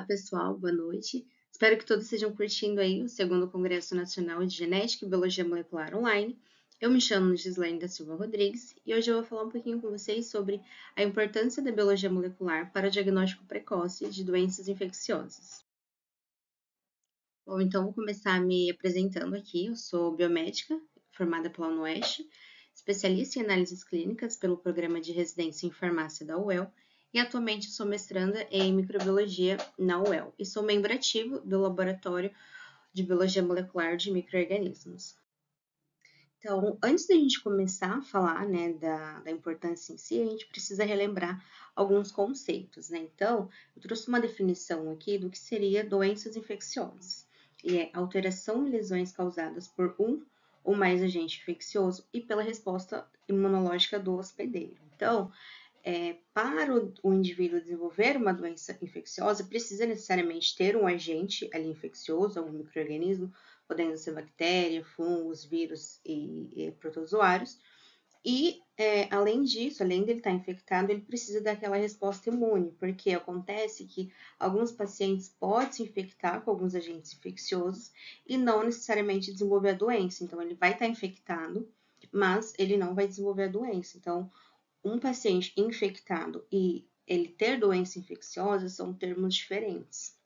pessoal, boa noite. Espero que todos estejam curtindo aí o segundo Congresso Nacional de Genética e Biologia Molecular Online. Eu me chamo Gislaine da Silva Rodrigues e hoje eu vou falar um pouquinho com vocês sobre a importância da biologia molecular para o diagnóstico precoce de doenças infecciosas. Bom, então vou começar me apresentando aqui. Eu sou biomédica, formada pela UniOeste, especialista em análises clínicas pelo Programa de Residência em Farmácia da UEL e atualmente sou mestranda em microbiologia na UEL e sou membro ativo do Laboratório de Biologia Molecular de Micro-Organismos. Então, antes da gente começar a falar, né, da importância em si, a gente precisa relembrar alguns conceitos, né? Então, eu trouxe uma definição aqui do que seria doenças infecciosas. E é alteração e lesões causadas por um ou mais agente infeccioso e pela resposta imunológica do hospedeiro. Então, para o indivíduo desenvolver uma doença infecciosa, precisa necessariamente ter um agente ali infeccioso, algum micro-organismo, podendo ser bactéria, fungos, vírus e protozoários. E, além disso, além dele estar infectado, ele precisa daquela resposta imune, porque acontece que alguns pacientes podem se infectar com alguns agentes infecciosos e não necessariamente desenvolver a doença. Então, ele vai estar infectado, mas ele não vai desenvolver a doença. Então, um paciente infectado e ele ter doença infecciosa são termos diferentes.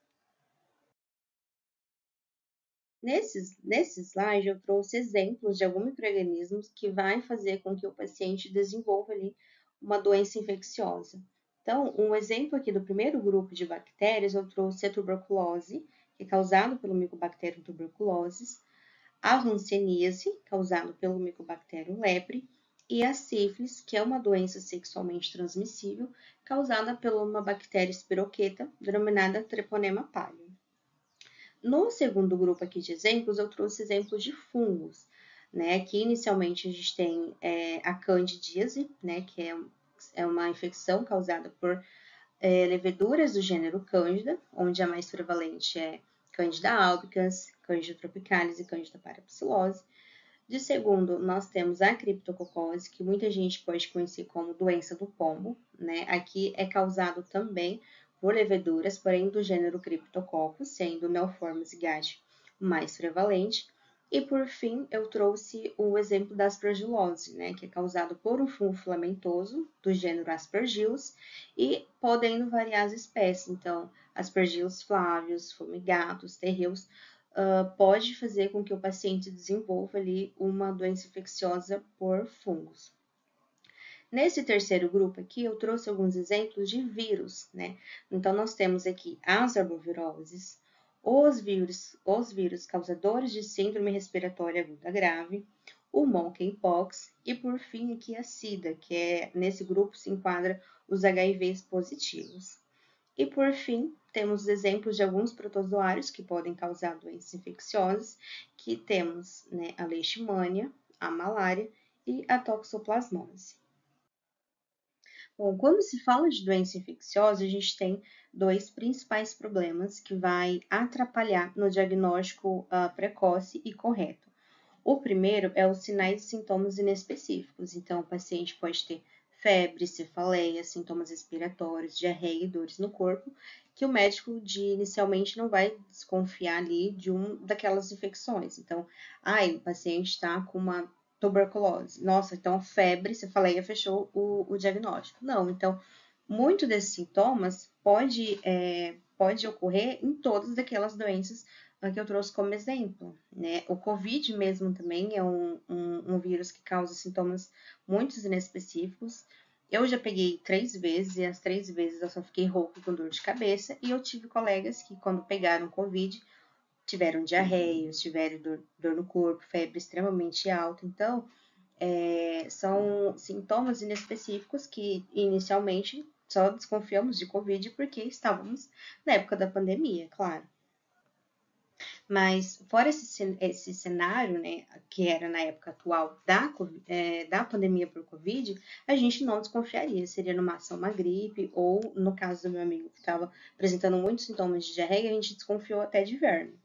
Nesse slide, eu trouxe exemplos de alguns micro-organismos que vai fazer com que o paciente desenvolva ali uma doença infecciosa. Então, um exemplo aqui do primeiro grupo de bactérias, eu trouxe a tuberculose, que é causado pelo Mycobacterium tuberculosis, a hanseníase, causado pelo Mycobacterium lepre, e a sífilis, que é uma doença sexualmente transmissível, causada por uma bactéria espiroqueta, denominada Treponema pallidum. No segundo grupo aqui de exemplos, eu trouxe exemplos de fungos, né? Aqui, inicialmente, a gente tem a candidíase, né? Que é uma infecção causada por leveduras do gênero Cândida, onde a mais prevalente é Candida albicans, Candida tropicalis e Candida parapsilose. De segundo, nós temos a criptococose, que muita gente pode conhecer como doença do pombo, né? Aqui é causado também por leveduras, porém do gênero Cryptococcus, sendo o Neoformes gatti o mais prevalente. E por fim, eu trouxe o exemplo da aspergilose, né, que é causado por um fungo filamentoso do gênero Aspergillus e podendo variar as espécies. Então, Aspergillus flavius, fumigatus, terreus, pode fazer com que o paciente desenvolva ali uma doença infecciosa por fungos. Nesse terceiro grupo aqui, eu trouxe alguns exemplos de vírus, né? Então, nós temos aqui as arboviroses, os vírus causadores de síndrome respiratória aguda grave, o monkeypox e, por fim, aqui a SIDA, que nesse grupo se enquadra os HIVs positivos. E, por fim, temos exemplos de alguns protozoários que podem causar doenças infecciosas, que temos, né, a leishmania, a malária e a toxoplasmose. Bom, quando se fala de doença infecciosa, a gente tem dois principais problemas que vai atrapalhar no diagnóstico precoce e correto. O primeiro é os sinais e sintomas inespecíficos. Então, o paciente pode ter febre, cefaleia, sintomas respiratórios, diarreia e dores no corpo, que o médico inicialmente não vai desconfiar ali de daquelas infecções. Então, o paciente está com uma tuberculose. Nossa, então febre, cefaleia fechou o diagnóstico. Não, então, muito desses sintomas pode ocorrer em todas daquelas doenças que eu trouxe como exemplo, né? O Covid mesmo também é um vírus que causa sintomas muito inespecíficos. Eu já peguei 3 vezes e as 3 vezes eu só fiquei rouco com dor de cabeça e eu tive colegas que quando pegaram Covid tiveram diarreia, tiveram dor no corpo, febre extremamente alta. Então, são sintomas inespecíficos que inicialmente só desconfiamos de Covid porque estávamos na época da pandemia, claro. Mas, fora esse cenário, né, que era na época atual da pandemia por Covid, a gente não desconfiaria. Seria numa ação uma gripe, ou no caso do meu amigo que estava apresentando muitos sintomas de diarreia, a gente desconfiou até de verme.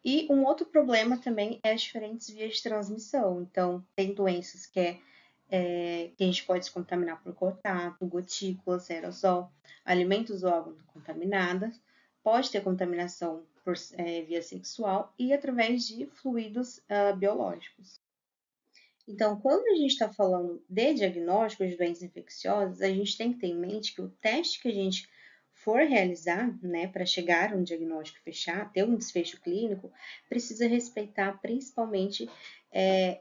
E um outro problema também é as diferentes vias de transmissão. Então, tem doenças que que a gente pode se contaminar por contato, gotículas, aerosol, alimentos ou água contaminada, pode ter contaminação por via sexual e através de fluidos biológicos. Então, quando a gente está falando de diagnóstico de doenças infecciosas, a gente tem que ter em mente que o teste que a gente for realizar, né, para chegar a um diagnóstico fechar, ter um desfecho clínico, precisa respeitar principalmente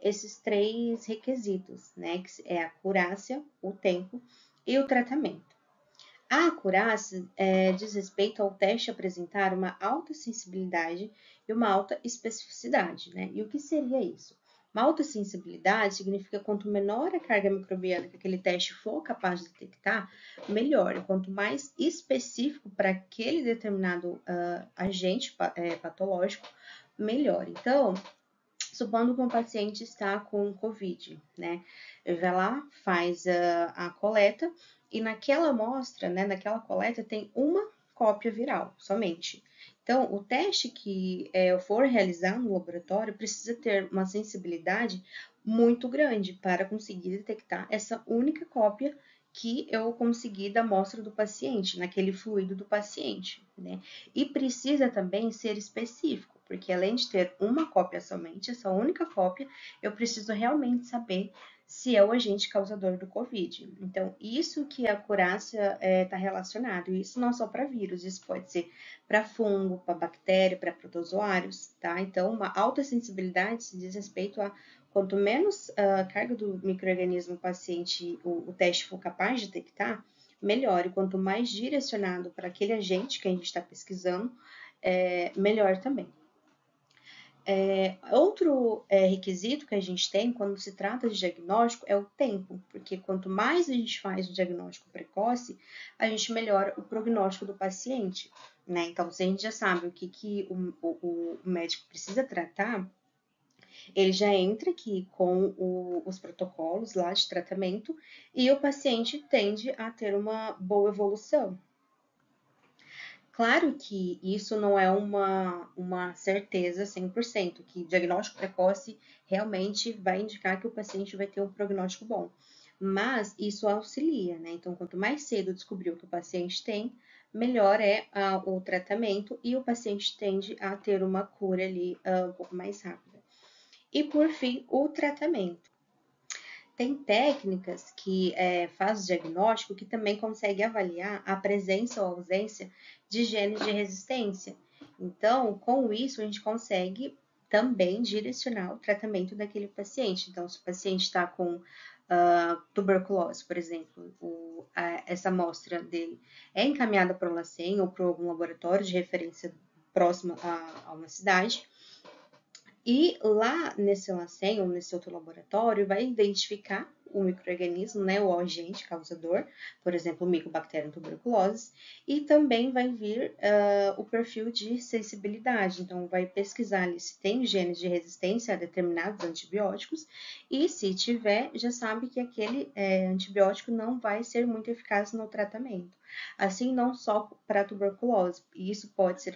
esses três requisitos, né, que é a acurácia, o tempo e o tratamento. A acurácia diz respeito ao teste apresentar uma alta sensibilidade e uma alta especificidade, né? E o que seria isso? Uma alta sensibilidade significa quanto menor a carga microbiana que aquele teste for capaz de detectar, melhor. E quanto mais específico para aquele determinado agente patológico, melhor. Então, supondo que um paciente está com COVID, né? Ele vai lá, faz a coleta e naquela amostra, né, naquela coleta tem uma cópia viral somente. Então, o teste que eu for realizar no laboratório precisa ter uma sensibilidade muito grande para conseguir detectar essa única cópia que eu consegui da amostra do paciente, naquele fluido do paciente, né? E precisa também ser específico, porque além de ter uma cópia somente, essa única cópia, eu preciso realmente saber se é o agente causador do COVID. Então, isso que a acurácia está relacionado, isso não só para vírus, isso pode ser para fungo, para bactéria, para protozoários, tá? Então, uma alta sensibilidade se diz respeito a quanto menos carga do microorganismo o paciente, o teste for capaz de detectar, melhor. E quanto mais direcionado para aquele agente que a gente está pesquisando, melhor também. Outro requisito que a gente tem quando se trata de diagnóstico é o tempo, porque quanto mais a gente faz o diagnóstico precoce, a gente melhora o prognóstico do paciente, né? Então, se a gente já sabe o que o médico precisa tratar, ele já entra aqui com os protocolos lá de tratamento e o paciente tende a ter uma boa evolução. Claro que isso não é uma certeza 100%, que diagnóstico precoce realmente vai indicar que o paciente vai ter um prognóstico bom. Mas isso auxilia, né? Então, quanto mais cedo descobrir o que o paciente tem, melhor é o tratamento e o paciente tende a ter uma cura ali um pouco mais rápida. E por fim, o tratamento. Tem técnicas que faz o diagnóstico que também consegue avaliar a presença ou ausência de genes de resistência. Então, com isso, a gente consegue também direcionar o tratamento daquele paciente. Então, se o paciente está com tuberculose, por exemplo, essa amostra dele é encaminhada para o LACEN ou para algum laboratório de referência próximo a uma cidade, e lá nesse LACEN ou nesse outro laboratório vai identificar o microorganismo, né, o agente causador, por exemplo, o Mycobacterium tuberculosis, e também vai vir o perfil de sensibilidade. Então, vai pesquisar ali se tem genes de resistência a determinados antibióticos, e se tiver, já sabe que aquele antibiótico não vai ser muito eficaz no tratamento. Assim, não só para a tuberculose, e isso pode ser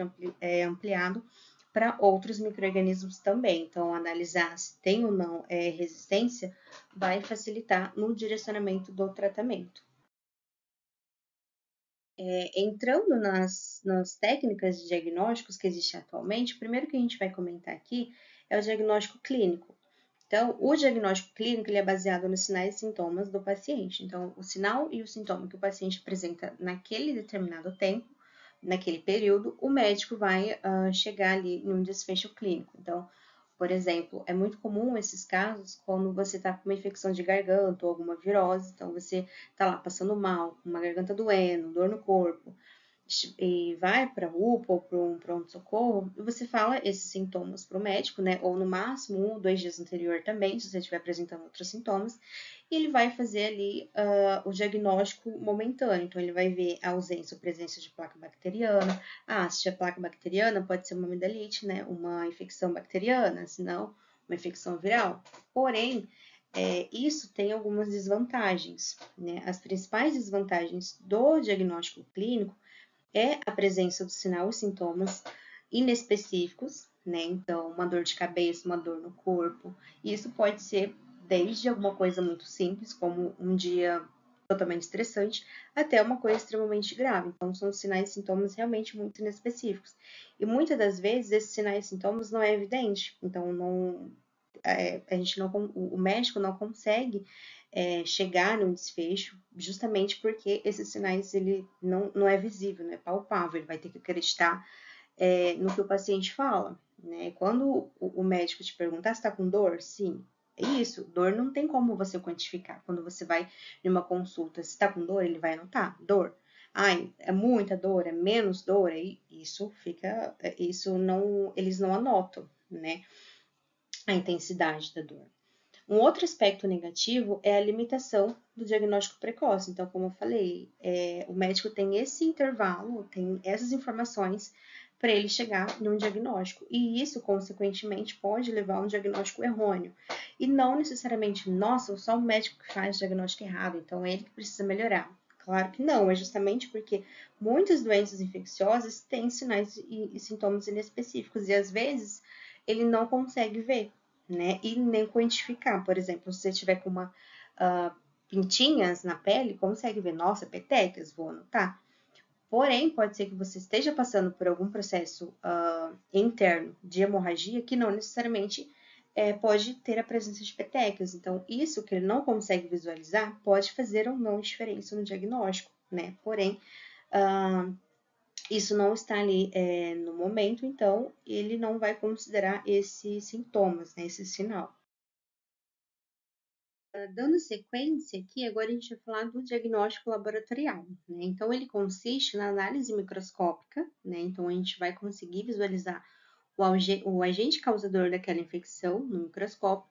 ampliado para outros micro-organismos também. Então, analisar se tem ou não resistência vai facilitar no direcionamento do tratamento. Entrando nas técnicas de diagnósticos que existem atualmente, o primeiro que a gente vai comentar aqui é o diagnóstico clínico. Então, o diagnóstico clínico ele é baseado nos sinais e sintomas do paciente. Então, o sinal e o sintoma que o paciente apresenta naquele determinado tempo, naquele período, o médico vai chegar ali em um desfecho clínico. Então, por exemplo, é muito comum esses casos quando você está com uma infecção de garganta ou alguma virose, então você está lá passando mal, com uma garganta doendo, dor no corpo, e vai para a UPA ou para um pronto-socorro, e você fala esses sintomas para o médico, né? Ou no máximo 1 ou 2 dias anterior também, se você estiver apresentando outros sintomas, e ele vai fazer ali o diagnóstico momentâneo. Então, ele vai ver a ausência ou presença de placa bacteriana. Se tiver placa bacteriana, pode ser uma amidalite, né? Uma infecção bacteriana, se não, uma infecção viral. Porém, isso tem algumas desvantagens, né? As principais desvantagens do diagnóstico clínico é a presença do sinal e sintomas inespecíficos, né? Então, uma dor de cabeça, uma dor no corpo, e isso pode ser desde alguma coisa muito simples, como um dia totalmente estressante, até uma coisa extremamente grave. Então, são sinais e sintomas realmente muito inespecíficos. E muitas das vezes, esses sinais e sintomas não é evidente. Então, a gente não, o médico não consegue chegar num desfecho, justamente porque esses sinais ele não é visível, não é palpável. Ele vai ter que acreditar no que o paciente fala. Né? Quando o médico te perguntar se está com dor, sim, é isso. Dor não tem como você quantificar. Quando você vai numa consulta, se está com dor, ele vai anotar dor. Ai, é muita dor, é menos dor, aí isso não, eles não anotam, né? A intensidade da dor. Um outro aspecto negativo é a limitação do diagnóstico precoce. Então, como eu falei, o médico tem esse intervalo, tem essas informações para ele chegar num diagnóstico. E isso, consequentemente, pode levar a um diagnóstico errôneo. E não necessariamente, nossa, só o médico que faz diagnóstico errado, então é ele que precisa melhorar. Claro que não, é justamente porque muitas doenças infecciosas têm sinais e sintomas inespecíficos e às vezes ele não consegue ver, né? E nem quantificar. Por exemplo, se você tiver com uma pintinhas na pele, consegue ver, nossa, petecas, vou anotar. Porém, pode ser que você esteja passando por algum processo interno de hemorragia que não necessariamente pode ter a presença de petecas. Então, isso que ele não consegue visualizar pode fazer ou não diferença no diagnóstico, né? Porém, isso não está ali no momento, então ele não vai considerar esses sintomas, né, esse sinal. Dando sequência aqui, agora a gente vai falar do diagnóstico laboratorial, né? Então, ele consiste na análise microscópica, né? Então, a gente vai conseguir visualizar o agente causador daquela infecção no microscópio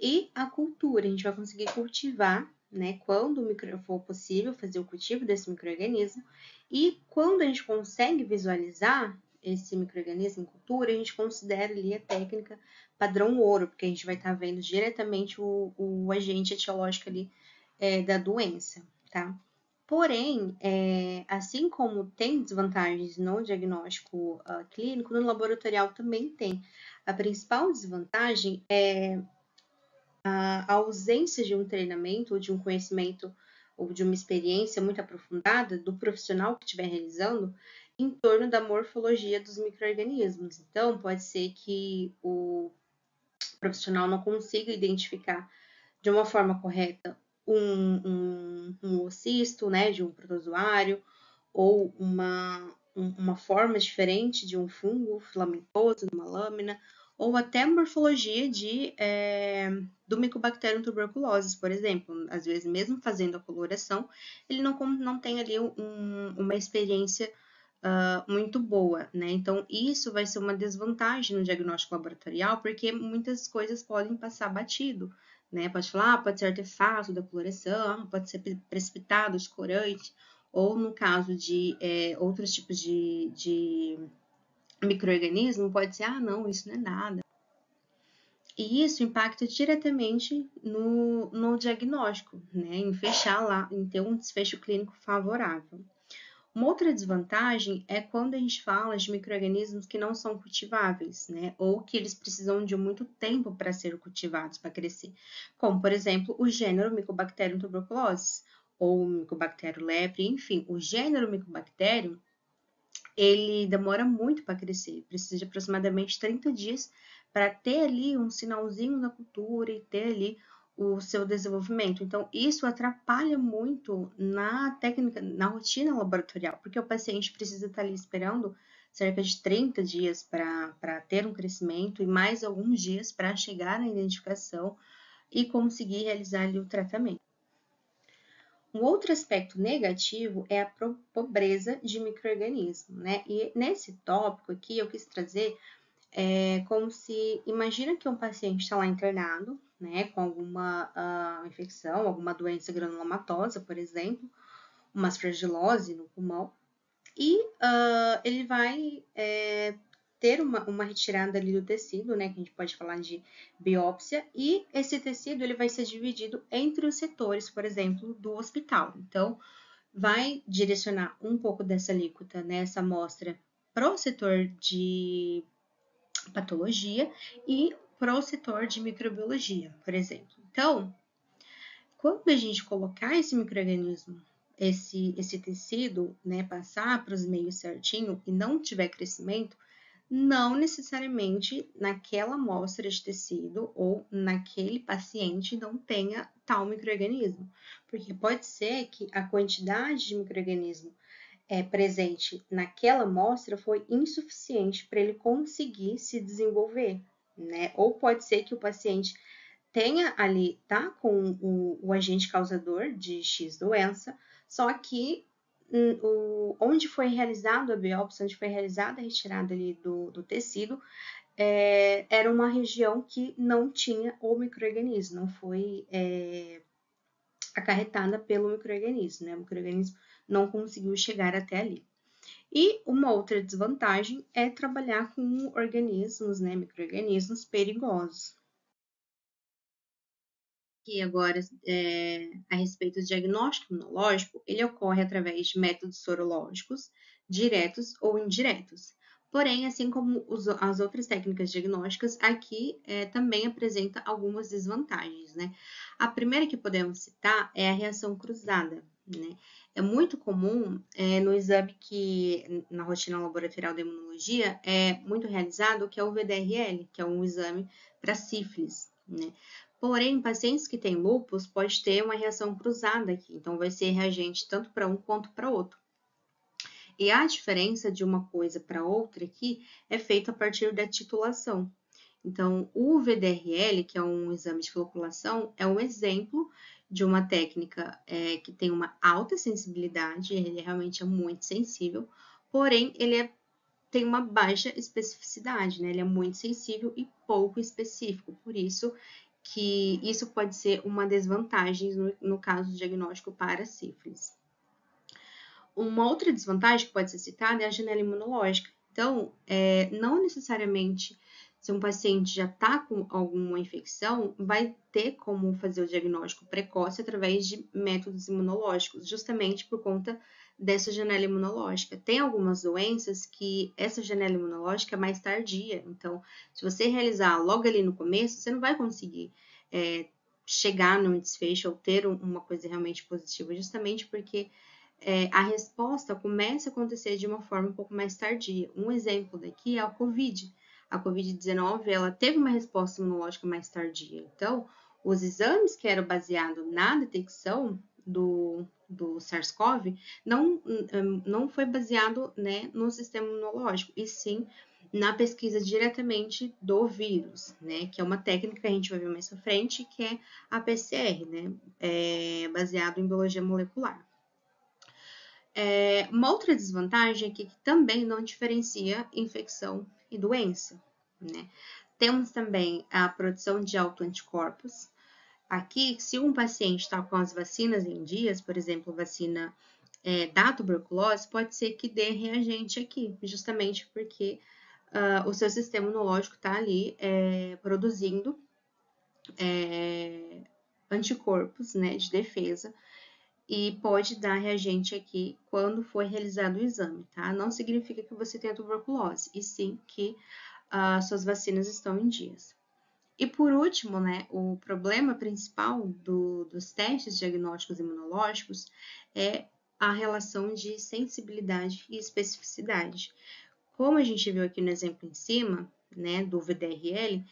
e a cultura, a gente vai conseguir cultivar, né? Quando for possível fazer o cultivo desse micro-organismo e quando a gente consegue visualizar esse micro-organismo em cultura, a gente considera ali a técnica padrão ouro, porque a gente vai estar vendo diretamente o agente etiológico ali da doença, tá? Porém, assim como tem desvantagens no diagnóstico clínico, no laboratorial também tem. A principal desvantagem é a ausência de um treinamento ou de um conhecimento ou de uma experiência muito aprofundada do profissional que estiver realizando em torno da morfologia dos micro-organismos. Então, pode ser que o profissional não consiga identificar de uma forma correta um oocisto, né, de um protozoário, ou uma forma diferente de um fungo filamentoso, numa lâmina, ou até morfologia do Mycobacterium tuberculosis, por exemplo. Às vezes, mesmo fazendo a coloração, ele não tem ali uma experiência muito boa, né? Então, isso vai ser uma desvantagem no diagnóstico laboratorial, porque muitas coisas podem passar batido, né? Pode falar, pode ser artefato da coloração, pode ser precipitado, escorante, ou no caso de outros tipos de micro-organismo, pode ser, não, isso não é nada. E isso impacta diretamente no diagnóstico, né? Em fechar lá, em ter um desfecho clínico favorável. Uma outra desvantagem é quando a gente fala de micro-organismos que não são cultiváveis, né? Ou que eles precisam de muito tempo para ser cultivados, para crescer. Como, por exemplo, o gênero Mycobacterium tuberculosis, ou Mycobacterium lepre, enfim. O gênero Mycobacterium, ele demora muito para crescer, precisa de aproximadamente 30 dias para ter ali um sinalzinho na cultura e ter ali o seu desenvolvimento. Então, isso atrapalha muito na técnica, na rotina laboratorial, porque o paciente precisa estar ali esperando cerca de 30 dias para ter um crescimento e mais alguns dias para chegar na identificação e conseguir realizar ali o tratamento. Um outro aspecto negativo é a pobreza de micro-organismos, né? E nesse tópico aqui eu quis trazer como se, imagina que um paciente está lá internado, né, com alguma infecção, alguma doença granulomatosa, por exemplo, uma aspergilose no pulmão, e ele vai ter uma retirada ali do tecido, né, que a gente pode falar de biópsia, e esse tecido ele vai ser dividido entre os setores, por exemplo, do hospital. Então, vai direcionar um pouco dessa alíquota, né, essa amostra, para o setor de patologia e para o setor de microbiologia, por exemplo. Então, quando a gente colocar esse micro-organismo, esse tecido, né, passar para os meios certinho e não tiver crescimento, não necessariamente naquela amostra de tecido ou naquele paciente não tenha tal micro-organismo, porque pode ser que a quantidade de micro-organismo presente naquela amostra foi insuficiente para ele conseguir se desenvolver, né? Ou pode ser que o paciente tenha ali, tá com o agente causador de X doença, só que onde foi realizado a biópsia, onde foi realizada a retirada ali do tecido, era uma região que não tinha o micro-organismo, não foi acarretada pelo micro-organismo, né? O micro-organismo não conseguiu chegar até ali. E uma outra desvantagem é trabalhar com organismos, né, micro-organismos perigosos. Que agora, a respeito do diagnóstico imunológico, ele ocorre através de métodos sorológicos, diretos ou indiretos. Porém, assim como as outras técnicas diagnósticas, aqui também apresenta algumas desvantagens, né? A primeira que podemos citar é a reação cruzada, né? É muito comum no exame que, na rotina laboratorial da imunologia, é muito realizado, que é o VDRL, que é um exame para sífilis, né? Porém, pacientes que têm lúpus pode ter uma reação cruzada aqui, então vai ser reagente tanto para um quanto para outro. E a diferença de uma coisa para outra aqui é feita a partir da titulação. Então, o VDRL, que é um exame de floculação, é um exemplo de uma técnica que tem uma alta sensibilidade, ele realmente é muito sensível, porém, tem uma baixa especificidade, né? Ele é muito sensível e pouco específico, por isso que isso pode ser uma desvantagem no caso do diagnóstico para sífilis. Uma outra desvantagem que pode ser citada é a janela imunológica. Então, não necessariamente se um paciente já está com alguma infecção, vai ter como fazer o diagnóstico precoce através de métodos imunológicos, justamente por conta dessa janela imunológica. Tem algumas doenças que essa janela imunológica é mais tardia, então, se você realizar logo ali no começo, você não vai conseguir chegar num desfecho ou ter uma coisa realmente positiva, justamente porque a resposta começa a acontecer de uma forma um pouco mais tardia. Um exemplo daqui é a COVID. A COVID-19, ela teve uma resposta imunológica mais tardia. Então, os exames que eram baseados na detecção do SARS-CoV não foi baseado, né, no sistema imunológico, e sim na pesquisa diretamente do vírus, né, que é uma técnica que a gente vai ver mais pra frente, que é a PCR, né, baseado em biologia molecular. Uma outra desvantagem é que também não diferencia infecção e doença, né? Temos também a produção de autoanticorpos. Aqui, se um paciente está com as vacinas em dias, por exemplo, vacina da tuberculose, pode ser que dê reagente aqui, justamente porque o seu sistema imunológico está ali produzindo anticorpos, né, de defesa, e pode dar reagente aqui quando for realizado o exame, tá? Não significa que você tenha tuberculose, e sim que suas vacinas estão em dias. E por último, né, o problema principal dos testes diagnósticos imunológicos é a relação de sensibilidade e especificidade. Como a gente viu aqui no exemplo em cima, né, do VDRL,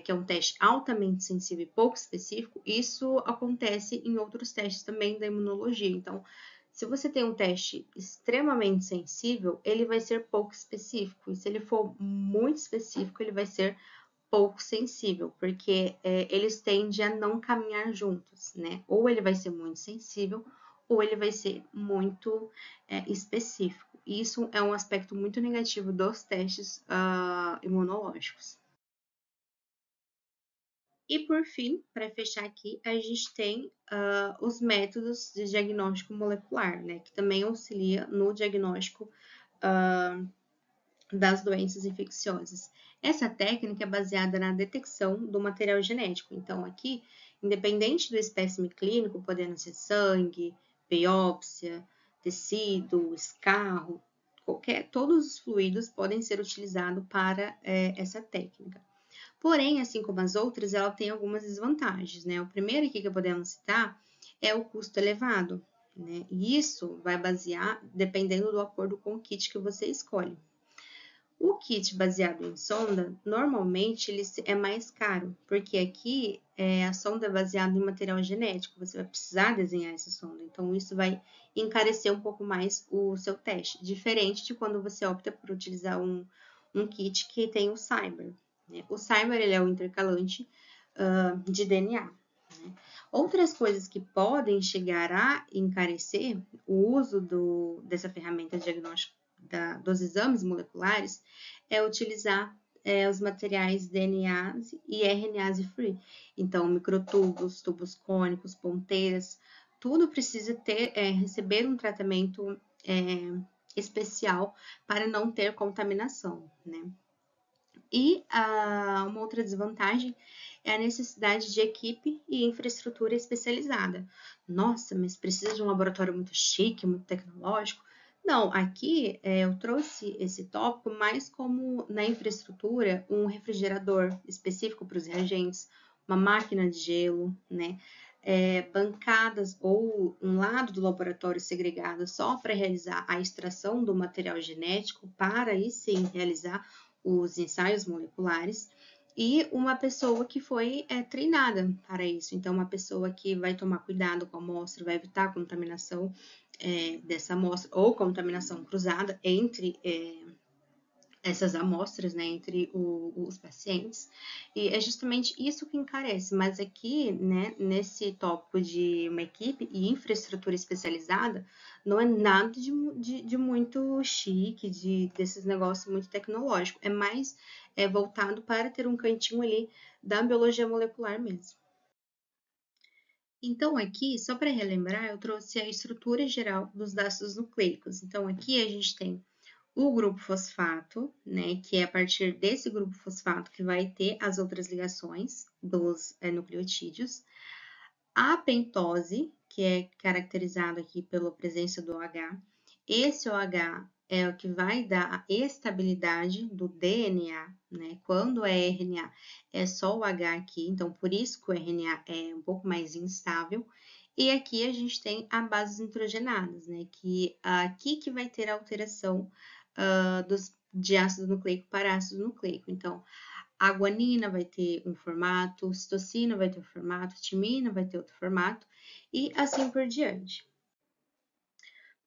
que é um teste altamente sensível e pouco específico, isso acontece em outros testes também da imunologia. Então, se você tem um teste extremamente sensível, ele vai ser pouco específico. E se ele for muito específico, ele vai ser pouco sensível, porque eles tendem a não caminhar juntos, né? Ou ele vai ser muito sensível, ou ele vai ser muito específico. Isso é um aspecto muito negativo dos testes imunológicos. E por fim, para fechar aqui, a gente tem os métodos de diagnóstico molecular, né, que também auxilia no diagnóstico das doenças infecciosas. Essa técnica é baseada na detecção do material genético. Então, aqui, independente do espécime clínico, podendo ser sangue, biópsia, tecido, escarro, todos os fluidos podem ser utilizados para essa técnica. Porém, assim como as outras, ela tem algumas desvantagens, né? O primeiro aqui que podemos citar é o custo elevado, né? E isso vai basear dependendo do acordo com o kit que você escolhe. O kit baseado em sonda, normalmente ele é mais caro, porque aqui a sonda é baseada em material genético, você vai precisar desenhar essa sonda, então isso vai encarecer um pouco mais o seu teste, diferente de quando você opta por utilizar um kit que tem o Cyber. Né? O Cyber ele é o intercalante de DNA. Né? Outras coisas que podem chegar a encarecer o uso dessa ferramenta diagnóstica dos exames moleculares é utilizar os materiais DNAs e RNase free. Então, microtubos, tubos cônicos, ponteiras, tudo precisa receber um tratamento especial para não ter contaminação, né? E uma outra desvantagem é a necessidade de equipe e infraestrutura especializada. Nossa, mas precisa de um laboratório muito chique, muito tecnológico? Não, aqui eu trouxe esse tópico mais como na infraestrutura, um refrigerador específico para os reagentes, uma máquina de gelo, né? Bancadas ou um lado do laboratório segregado só para realizar a extração do material genético, para aí sim realizar os ensaios moleculares, e uma pessoa que foi treinada para isso. Então, uma pessoa que vai tomar cuidado com a amostra, vai evitar a contaminação dessa amostra ou contaminação cruzada entre essas amostras, né, entre os pacientes, e é justamente isso que encarece, mas aqui, né, nesse tópico de uma equipe e infraestrutura especializada, não é nada de muito chique, desses negócios muito tecnológicos, é mais voltado para ter um cantinho ali da biologia molecular mesmo. Então, aqui, só para relembrar, eu trouxe a estrutura geral dos ácidos nucleicos. Então, aqui a gente tem o grupo fosfato, né, que é a partir desse grupo fosfato que vai ter as outras ligações dos nucleotídeos. A pentose, que é caracterizado aqui pela presença do OH. Esse OH é o que vai dar a estabilidade do DNA, né? Quando é RNA, é só o H aqui, então por isso que o RNA é um pouco mais instável. E aqui a gente tem as bases nitrogenadas, né? Que aqui que vai ter a alteração de ácido nucleico para ácido nucleico. Então, a guanina vai ter um formato, citosina vai ter um formato, timina vai ter outro formato, e assim por diante.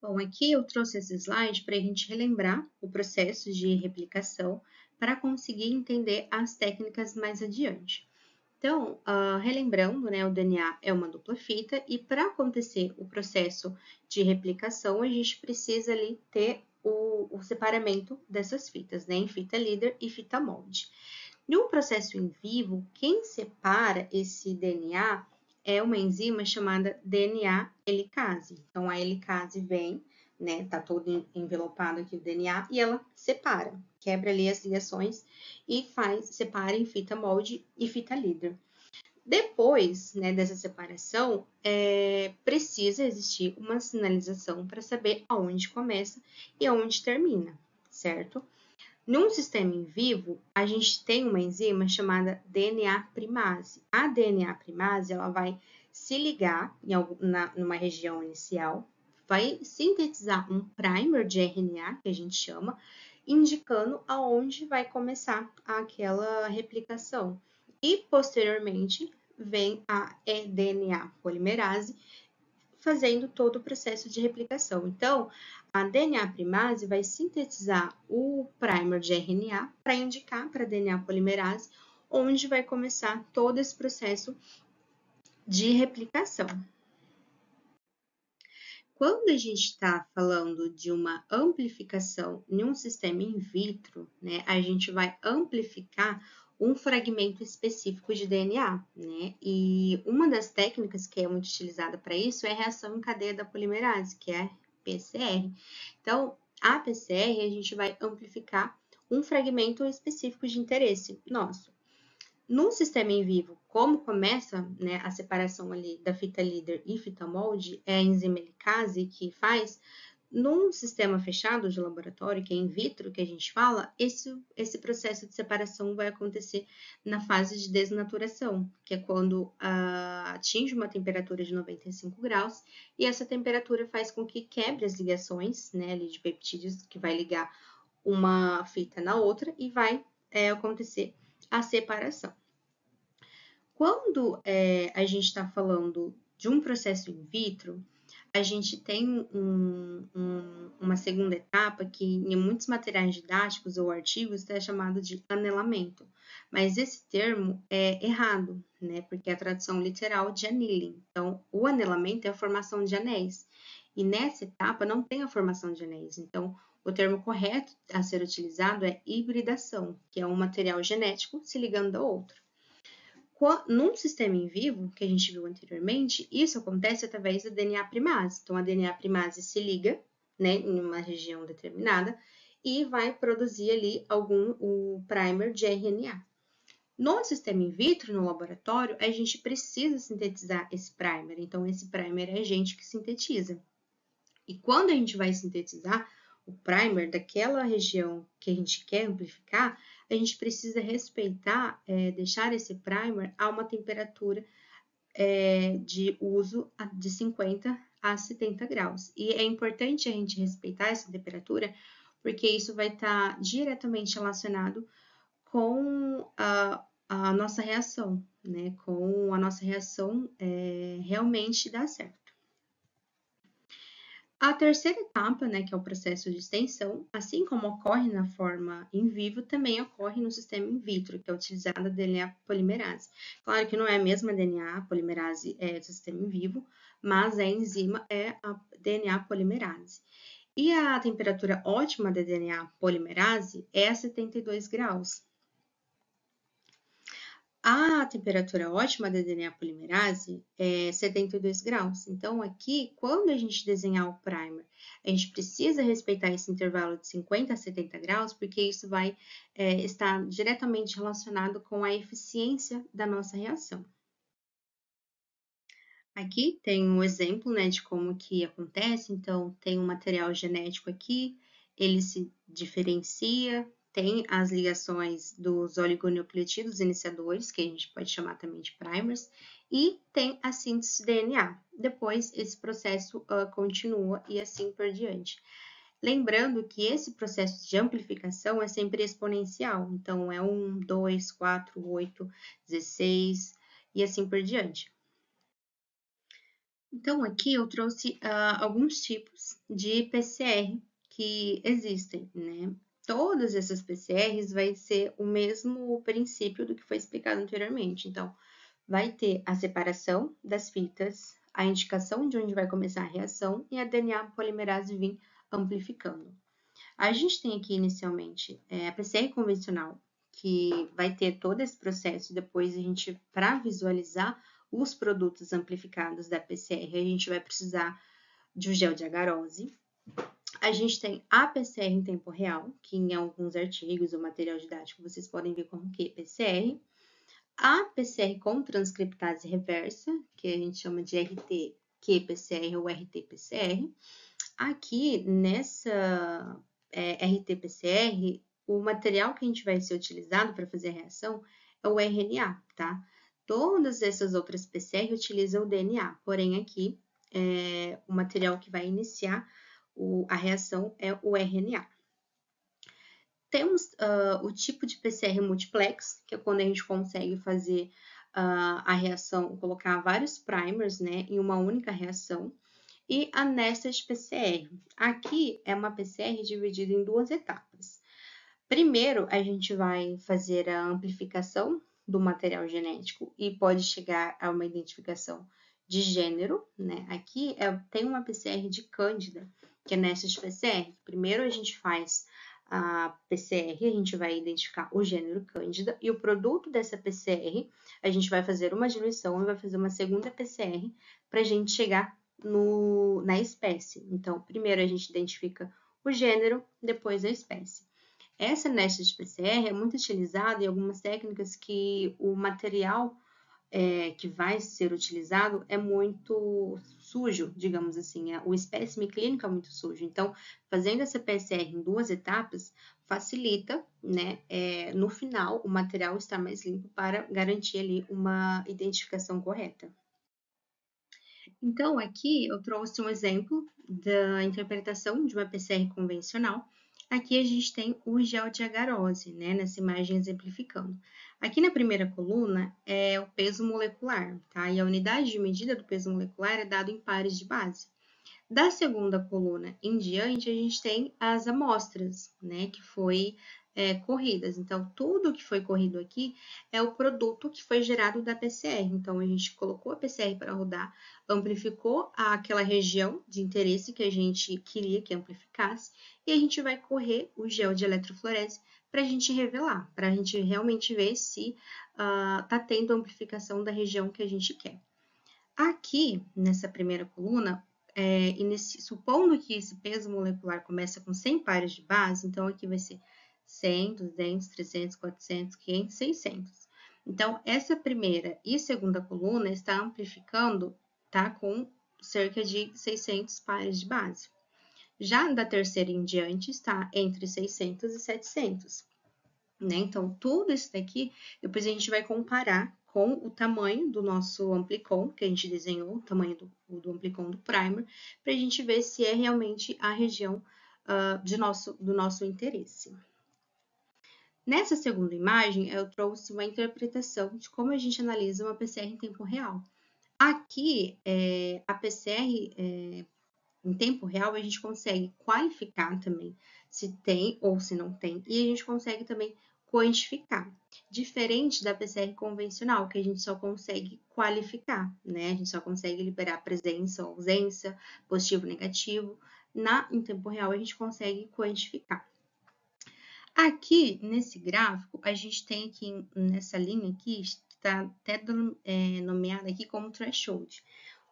Bom, aqui eu trouxe esse slide para a gente relembrar o processo de replicação para conseguir entender as técnicas mais adiante. Então, relembrando, né, o DNA é uma dupla fita e para acontecer o processo de replicação, a gente precisa ali ter o separamento dessas fitas, né, em fita líder e fita molde. Em um processo em vivo, quem separa esse DNA é uma enzima chamada DNA helicase. Então, a helicase vem, né, tá todo envelopado aqui o DNA, e ela separa, quebra ali as ligações e separa em fita molde e fita líder. Depois, né, dessa separação, precisa existir uma sinalização para saber aonde começa e aonde termina, certo? Num sistema em vivo, a gente tem uma enzima chamada DNA primase. A DNA primase ela vai se ligar numa região inicial, vai sintetizar um primer de RNA, que a gente chama, indicando aonde vai começar aquela replicação. E, posteriormente, vem a eDNA polimerase, fazendo todo o processo de replicação. Então, a DNA primase vai sintetizar o primer de RNA para indicar para a DNA polimerase onde vai começar todo esse processo de replicação. Quando a gente está falando de uma amplificação em um sistema in vitro, né, a gente vai amplificar um fragmento específico de DNA, né? E uma das técnicas que é muito utilizada para isso é a reação em cadeia da polimerase, que é a PCR. Então, a PCR a gente vai amplificar um fragmento específico de interesse nosso. No sistema em vivo, como começa, né, a separação ali da fita líder e fita molde, é a enzima helicase que faz, Num sistema fechado de laboratório, que é in vitro, que a gente fala, esse processo de separação vai acontecer na fase de desnaturação, que é quando atinge uma temperatura de 95 graus, e essa temperatura faz com que quebre as ligações, né, ali de peptídeos, que vai ligar uma fita na outra, e vai acontecer a separação. Quando a gente está falando de um processo in vitro, a gente tem uma segunda etapa que em muitos materiais didáticos ou artigos é chamado de anelamento, mas esse termo é errado, né? Porque é a tradução literal de annealing. Então, o anelamento é a formação de anéis, e nessa etapa não tem a formação de anéis. Então, o termo correto a ser utilizado é hibridação, que é um material genético se ligando ao outro. Num sistema em vivo, que a gente viu anteriormente, isso acontece através da DNA primase. Então, a DNA primase se liga, né, em uma região determinada e vai produzir ali o primer de RNA. No sistema in vitro, no laboratório, a gente precisa sintetizar esse primer. Então, esse primer é a gente que sintetiza. E quando a gente vai sintetizar o primer daquela região que a gente quer amplificar, a gente precisa respeitar, deixar esse primer a uma temperatura de uso de 50 a 70 graus. E é importante a gente respeitar essa temperatura, porque isso vai estar diretamente relacionado com a nossa reação, né? Com a nossa reação realmente dar certo. A terceira etapa, né, que é o processo de extensão, assim como ocorre na forma in vivo, também ocorre no sistema in vitro, que é utilizada a DNA polimerase. Claro que não é a mesma DNA polimerase do sistema in vivo, mas a enzima é a DNA polimerase. E a temperatura ótima da DNA polimerase é 72 graus. A temperatura ótima da DNA polimerase é 72 graus. Então, aqui, quando a gente desenhar o primer, a gente precisa respeitar esse intervalo de 50 a 70 graus, porque isso vai estar diretamente relacionado com a eficiência da nossa reação. Aqui tem um exemplo, né, de como que acontece. Então, tem um material genético aqui, ele se diferencia, tem as ligações dos oligonucleotídeos iniciadores, que a gente pode chamar também de primers, e tem a síntese de DNA. Depois, esse processo continua e assim por diante. Lembrando que esse processo de amplificação é sempre exponencial, então é 1, 2, 4, 8, 16 e assim por diante. Então, aqui eu trouxe alguns tipos de PCR que existem, né? Todas essas PCRs vai ser o mesmo princípio do que foi explicado anteriormente. Então, vai ter a separação das fitas, a indicação de onde vai começar a reação e a DNA polimerase vir amplificando. A gente tem aqui inicialmente a PCR convencional, que vai ter todo esse processo, depois a gente, para visualizar os produtos amplificados da PCR, a gente vai precisar de um gel de agarose. A gente tem a PCR em tempo real, que em alguns artigos ou material didático vocês podem ver como PCR. A PCR com transcriptase reversa, que a gente chama de RT-qPCR ou RT-PCR. Aqui, nessa RT-PCR, o material que a gente vai ser utilizado para fazer a reação é o RNA, tá? Todas essas outras PCR utilizam o DNA, porém aqui, o material que vai iniciar a reação é o RNA. Temos o tipo de PCR multiplex, que é quando a gente consegue fazer a reação, colocar vários primers, né, em uma única reação, e a nested PCR. Aqui é uma PCR dividida em duas etapas. Primeiro, a gente vai fazer a amplificação do material genético e pode chegar a uma identificação de gênero, né? Aqui tem uma PCR de Cândida, que é nested PCR. Primeiro a gente faz a PCR, a gente vai identificar o gênero Cândida e o produto dessa PCR, a gente vai fazer uma diluição e vai fazer uma segunda PCR para a gente chegar na espécie. Então, primeiro a gente identifica o gênero, depois a espécie. Essa nested PCR é muito utilizada em algumas técnicas que o material que vai ser utilizado é muito sujo, digamos assim, o espécime clínico é muito sujo. Então, fazendo essa PCR em 2 etapas facilita, né, no final, o material estar mais limpo para garantir ali uma identificação correta. Então, aqui eu trouxe um exemplo da interpretação de uma PCR convencional. Aqui a gente tem o gel de agarose, né, nessa imagem exemplificando. Aqui na primeira coluna é o peso molecular, tá? E a unidade de medida do peso molecular é dado em pares de base. Da segunda coluna em diante, a gente tem as amostras, né, que foi corridas. Então, tudo que foi corrido aqui é o produto que foi gerado da PCR. Então, a gente colocou a PCR para rodar, amplificou aquela região de interesse que a gente queria que amplificasse, e a gente vai correr o gel de eletroflorese para a gente revelar, para a gente realmente ver se está tendo amplificação da região que a gente quer. Aqui, nessa primeira coluna, supondo que esse peso molecular começa com 100 pares de base, então aqui vai ser 100, 200, 300, 400, 500, 600. Então, essa primeira e segunda coluna está amplificando, tá, com cerca de 600 pares de base. Já da terceira em diante está entre 600 e 700. Né? Então, tudo isso daqui, depois a gente vai comparar com o tamanho do nosso amplicon, que a gente desenhou, o tamanho do amplicon do primer, para a gente ver se é realmente a região do nosso interesse. Nessa segunda imagem, eu trouxe uma interpretação de como a gente analisa uma PCR em tempo real. Aqui, a PCR em tempo real, a gente consegue qualificar também se tem ou se não tem, e a gente consegue também quantificar. Diferente da PCR convencional, que a gente só consegue qualificar, né? A gente só consegue liberar presença ou ausência, positivo, negativo. Em tempo real, a gente consegue quantificar. Aqui, nesse gráfico, a gente tem aqui, nessa linha aqui, está até nomeada aqui como threshold.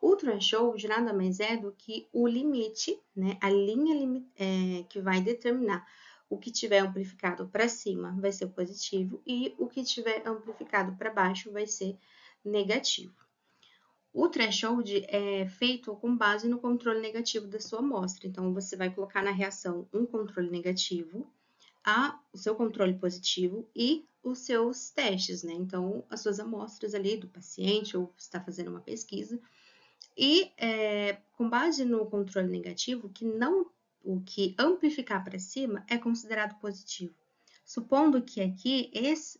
O threshold nada mais é do que o limite, né? A linha que vai determinar o que tiver amplificado para cima vai ser positivo e o que tiver amplificado para baixo vai ser negativo. O threshold é feito com base no controle negativo da sua amostra. Então, você vai colocar na reação um controle negativo, o seu controle positivo e os seus testes, né? Então, as suas amostras ali do paciente ou você está fazendo uma pesquisa. E com base no controle negativo, o que amplificar para cima é considerado positivo. Supondo que aqui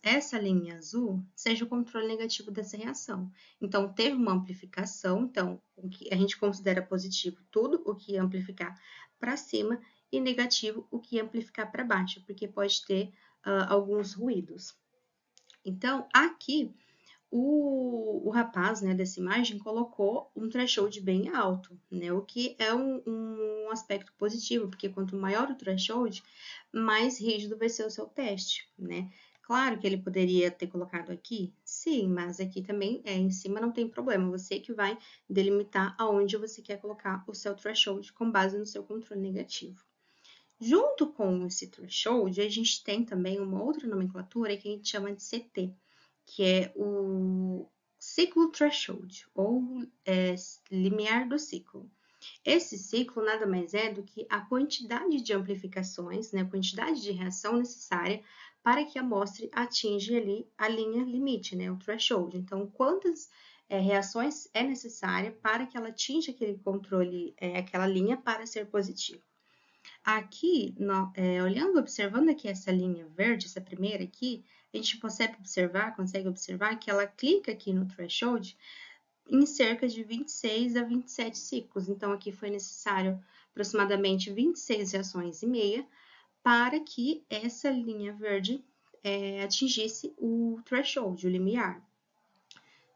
essa linha azul seja o controle negativo dessa reação. Então, teve uma amplificação, então o que a gente considera positivo tudo o que amplificar para cima e negativo o que amplificar para baixo, porque pode ter alguns ruídos. Então, aqui o rapaz, né, dessa imagem colocou um threshold bem alto, né, o que é um aspecto positivo, porque quanto maior o threshold, mais rígido vai ser o seu teste, né. Claro que ele poderia ter colocado aqui, sim, mas aqui também em cima não tem problema, você que vai delimitar aonde você quer colocar o seu threshold com base no seu controle negativo. Junto com esse threshold, a gente tem também uma outra nomenclatura que a gente chama de CT, que é o ciclo threshold, ou limiar do ciclo. Esse ciclo nada mais é do que a quantidade de amplificações, né, a quantidade de reação necessária para que a amostra atinja ali a linha limite, né, o threshold. Então, quantas reações é necessária para que ela atinja aquele controle, aquela linha para ser positivo. Aqui, observando aqui essa linha verde, essa primeira aqui, a gente consegue observar que ela clica aqui no threshold em cerca de 26 a 27 ciclos. Então, aqui foi necessário aproximadamente 26 reações e meia para que essa linha verde atingisse o threshold, o limiar.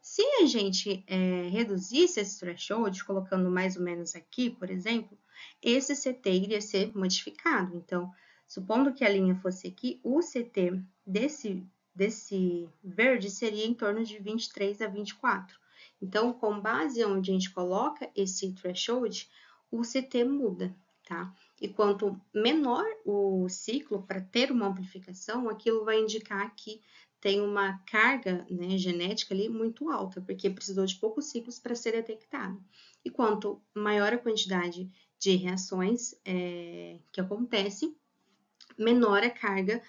Se a gente reduzisse esse threshold, colocando mais ou menos aqui, por exemplo, esse CT iria ser modificado. Então, supondo que a linha fosse aqui, o CT desse verde seria em torno de 23 a 24. Então, com base onde a gente coloca esse threshold, o CT muda, tá? E quanto menor o ciclo para ter uma amplificação, aquilo vai indicar que tem uma carga, né, genética ali muito alta, porque precisou de poucos ciclos para ser detectado. E quanto maior a quantidade de reações que acontece, menor a carga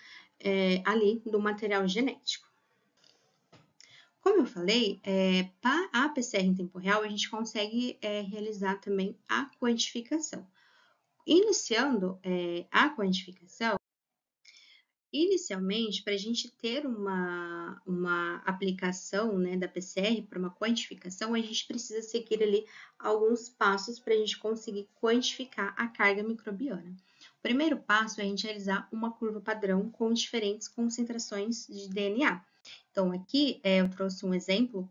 ali do material genético. Como eu falei, para a PCR em tempo real, a gente consegue realizar também a quantificação. Iniciando a quantificação, inicialmente, para a gente ter uma aplicação, né, da PCR para uma quantificação, a gente precisa seguir ali alguns passos para a gente conseguir quantificar a carga microbiana. O primeiro passo é a gente realizar uma curva padrão com diferentes concentrações de DNA. Então, aqui eu trouxe um exemplo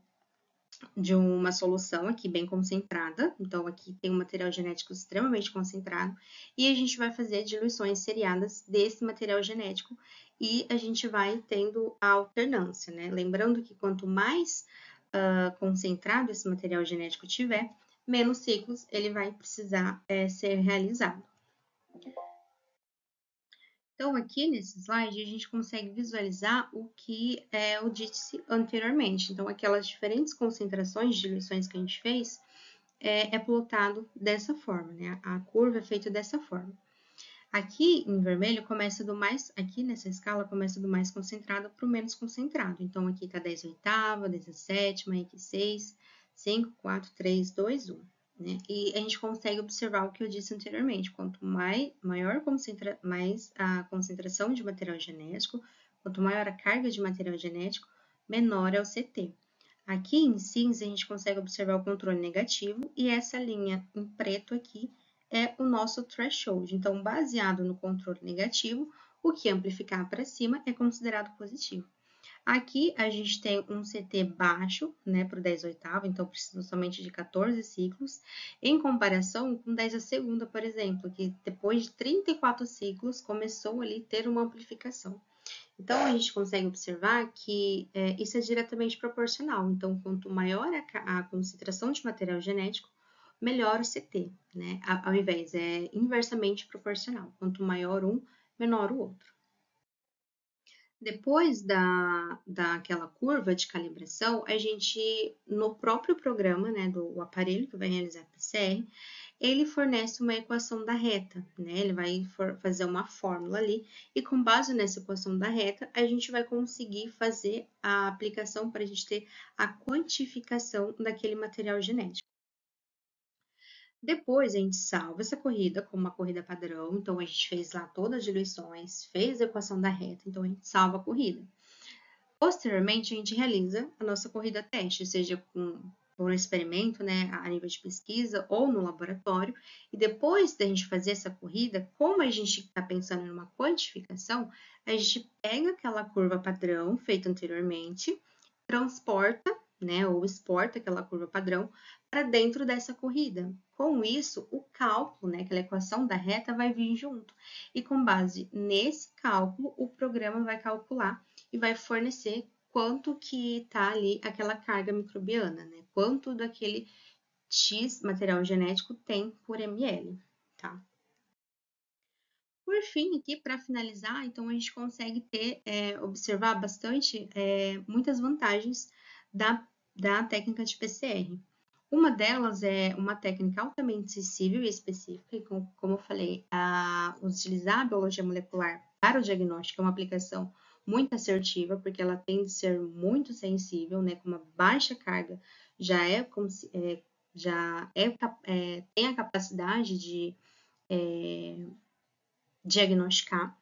de uma solução aqui bem concentrada. Então, aqui tem um material genético extremamente concentrado e a gente vai fazer diluições seriadas desse material genético e a gente vai tendo a alternância, né? Lembrando que quanto mais concentrado esse material genético tiver, menos ciclos ele vai precisar ser realizado. Então, aqui nesse slide, a gente consegue visualizar o que eu disse anteriormente. Então, aquelas diferentes concentrações de diluições que a gente fez é plotado dessa forma, né? A curva é feita dessa forma. Aqui em vermelho começa do mais, aqui nessa escala começa do mais concentrado para o menos concentrado. Então, aqui está 10/8, 10/7, aqui 6, 5, 4, 3, 2, 1. Né? E a gente consegue observar o que eu disse anteriormente, quanto maior mais a concentração de material genético, quanto maior a carga de material genético, menor é o CT. Aqui em cinza a gente consegue observar o controle negativo e essa linha em preto aqui é o nosso threshold. Então, baseado no controle negativo, o que amplificar para cima é considerado positivo. Aqui a gente tem um CT baixo, né, para o 10/8, então precisa somente de 14 ciclos, em comparação com 10/2, por exemplo, que depois de 34 ciclos começou ali a ter uma amplificação. Então, a gente consegue observar que isso é diretamente proporcional. Então, quanto maior a concentração de material genético, melhor o CT, né? Ao invés, é inversamente proporcional. Quanto maior um, menor o outro. Depois daquela curva de calibração, a gente, no próprio programa, né, do aparelho que vai realizar a PCR, ele fornece uma equação da reta, né? Ele vai fazer uma fórmula ali, e com base nessa equação da reta, a gente vai conseguir fazer a aplicação para a gente ter a quantificação daquele material genético. Depois a gente salva essa corrida como uma corrida padrão, então a gente fez lá todas as diluições, fez a equação da reta, então a gente salva a corrida. Posteriormente, a gente realiza a nossa corrida teste, seja por um experimento, né, a nível de pesquisa ou no laboratório, e depois da gente fazer essa corrida, como a gente está pensando em uma quantificação, a gente pega aquela curva padrão feita anteriormente, transporta, né, ou exporta aquela curva padrão para dentro dessa corrida. Com isso, o cálculo, né, aquela equação da reta vai vir junto. E com base nesse cálculo, o programa vai calcular e vai fornecer quanto que está ali aquela carga microbiana, né? Quanto daquele X material genético tem por ml, tá? Por fim, aqui para finalizar, então a gente consegue observar bastante muitas vantagens da técnica de PCR. Uma delas é uma técnica altamente sensível e específica, e como eu falei, utilizar a biologia molecular para o diagnóstico é uma aplicação muito assertiva, porque ela tem de ser muito sensível, né, com uma baixa carga, tem a capacidade de diagnosticar,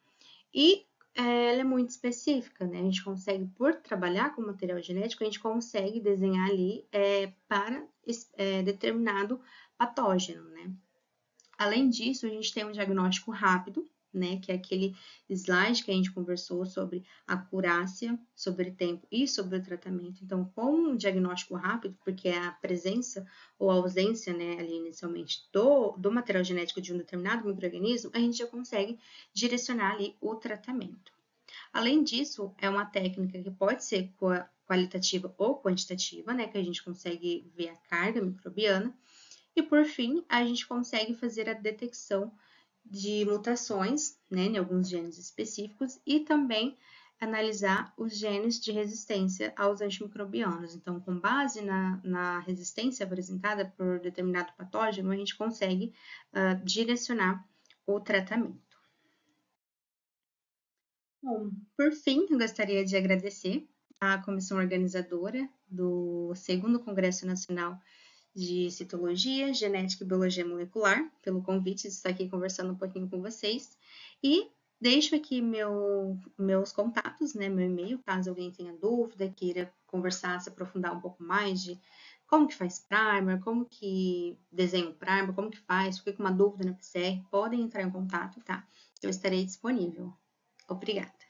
e ela é muito específica, né? A gente consegue, por trabalhar com material genético, a gente consegue desenhar ali para determinado patógeno, né? Além disso, a gente tem um diagnóstico rápido, né? Que é aquele slide que a gente conversou sobre a acurácia, sobre tempo e sobre o tratamento. Então, com um diagnóstico rápido, porque é a presença ou a ausência, né, ali inicialmente do material genético de um determinado microorganismo, a gente já consegue direcionar ali o tratamento. Além disso, é uma técnica que pode ser qualitativa ou quantitativa, né, que a gente consegue ver a carga microbiana. E, por fim, a gente consegue fazer a detecção de mutações, né, em alguns genes específicos, e também analisar os genes de resistência aos antimicrobianos. Então, com base na resistência apresentada por determinado patógeno, a gente consegue direcionar o tratamento. Bom, por fim, eu gostaria de agradecer à comissão organizadora do 2º Congresso Nacional de Citologia, Genética e Biologia Molecular, pelo convite de estar aqui conversando um pouquinho com vocês. E deixo aqui meus contatos, né, meu e-mail, caso alguém tenha dúvida, queira conversar, se aprofundar um pouco mais de como que faz primer, como que desenha um primer, como que faz, fica com uma dúvida na PCR, podem entrar em contato, tá? Eu estarei disponível. Obrigada.